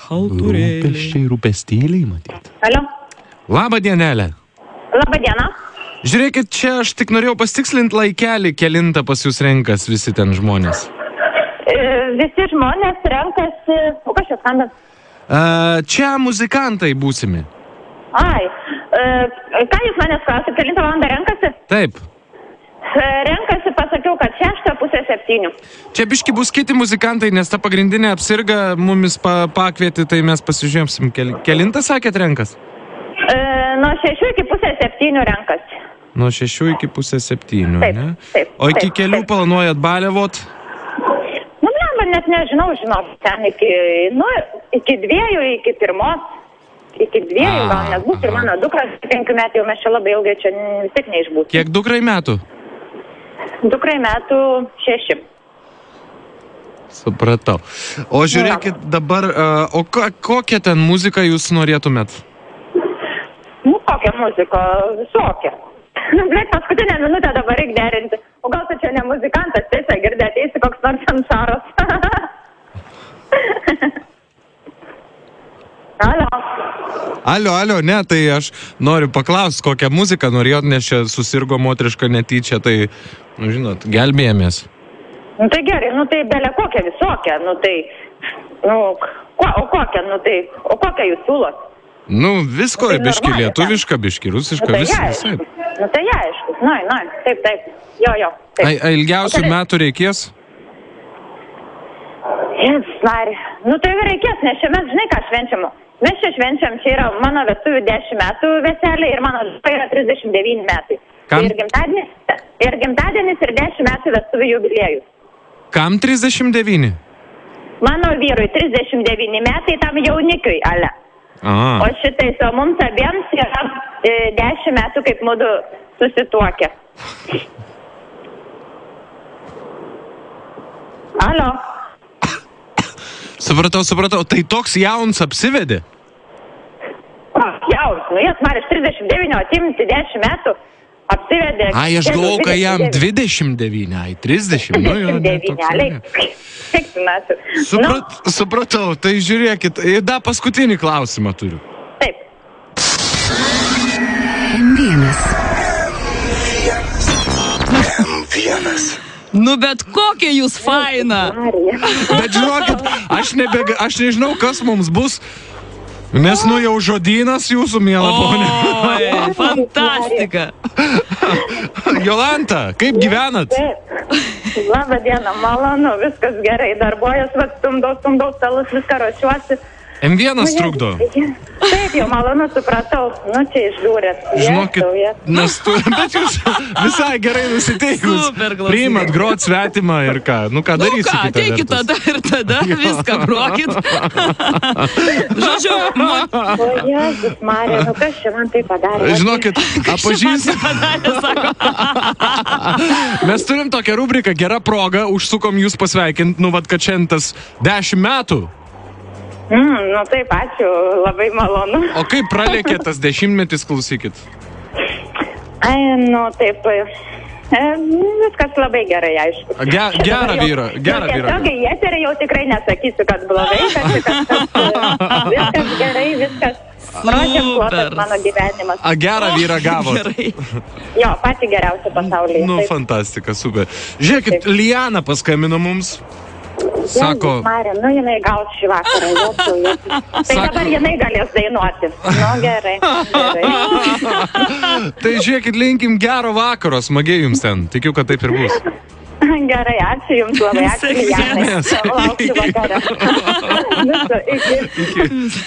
Halturėliai. Rūpesčiai, rūpestėliai, matyt. Alio. Labą dienelę. Labą dieną. Žiūrėkit, čia aš tik norėjau pasitikslinti laikelį, kelintą pas jūs renkas visi ten žmonės. Visi žmonės renkasi... O kas čia skambės? Čia muzikantai būsimi. Ai, ką jūs manęs klausite, kelintą valandą renkasi? Taip. Renkasi, pasakiau, kad 6:30. Čia biški bus kiti muzikantai, nes ta pagrindinė apsirga mumis pakvieti, tai mes pasižiūrėsim. Kelintą sakėt renkas? Nuo 6 iki 6:30 renkasi. Nuo 6 iki 6:30, taip, ne? Taip. O iki taip, kelių taip. planuojat baliavot? Nu, net nežinau, ten iki 2, iki 1. Iki 2, gal, nes bus ir mano dukra 5 metų, jau mes čia labai ilgai čia vis tik neišbūsim. Kiek dukrai metų? Dukrai metų 6. Supratau. O žiūrėkit dabar, o kokią ten muziką jūs norėtumėt? Nu, kokią muziką? Visokią. Blet, paskutinę minutę dabar reikia derinti. O gal tu čia ne muzikantas, tiesiog girdė, ateisi koks nors Anšaras. Alio, ne, tai aš noriu paklausti, kokią muziką norėjot, nes čia susirgo moteriška netyčia, tai, nu, žinot, gelbėjomės. Nu, tai gerai, nu, tai belė kokią visokią, nu, tai, nu, o kokią jūs siūlot? Nu, visko, tai biški normaliai, lietuviška, biški rusiška, nu, tai visai. Nu, tai aišku, taip, jo, taip. Ilgiausių metų reikės? Nu, tai reikės, nes čia mes, žinai, ką švenčiam. Mes čia švenčiam, čia yra mano vestuvių 10 metų veselė ir mano žinai yra 39 metai. Kam? Ir gimtadienis ir 10 metų vestuvių jubiliejus. Kam 39? Mano vyrui 39 metai, tam jaunikiui, ale. Aha. O šitais, o mums abiems yra 10 metų, kaip mudu susituokę. Alio. Supratau. Tai toks jauns apsivedė? Jauns, nu jis man iš 39, atimti 10 metų apsivedė. Ai, aš galvau, kad jam 29, 30. 39, kiek metų. Supratau, tai žiūrėkit, dar paskutinį klausimą turiu. Taip. M1. Nu, bet kokia jūs faina. Bet žinokit, aš nežinau, kas mums bus, nes nu jau žodynas jūsų, miela ponė. Oi, fantastika. Jolanta, kaip gyvenat? Labą dieną, malonu, viskas gerai, darbuojas, stumdau stalus, viską ruošiuosi. M1 trukdo. Taip, jau malonu, supratau. Nu, čia išžiūrėt. Žinokit, bet jūs visai gerai nusiteikus. Super, klausyk. Priimat grot svetimą ir ką? Nu, ką darysit ką, kitą ateikit vertus? tada ir tada viską grokit. Žodžiu, O Jėzus, Marija, nu kas čia man tai padarė? Žinokit, pažįstam. padarė, sako. Mes turim tokią rubriką, gera proga, užsukom jūs pasveikint, nu, vat, kad šiandien tas 10 metų. Nu taip, ačiū, labai malonu. O kaip pralėkė tas 10-metis, klausykit? Ai, nu taip, viskas labai gerai, aišku. Gerą vyrą. Tiesiog į eterį jau tikrai nesakysiu, kad blogai, kad viskas gerai, viskas prožemkuotas mano gyvenimas. Gerą vyrą gavot. Gerai. Jo, patį geriausią pasaulyje. Nu, taip. fantastika, super. Žiūrėkit, Liana paskambino mums. Sako, Marija, nu jinai gaus šį vakarą. Tai dabar jinai galės dainuoti. Nu, gerai. Tai žiūrėkit, linkim gero vakaro, smagiai jums ten. Tikiu, kad taip ir bus. Gerai, ačiū jums labai, ačiū Lianai. Lauksiu vakarą. Viso, iki.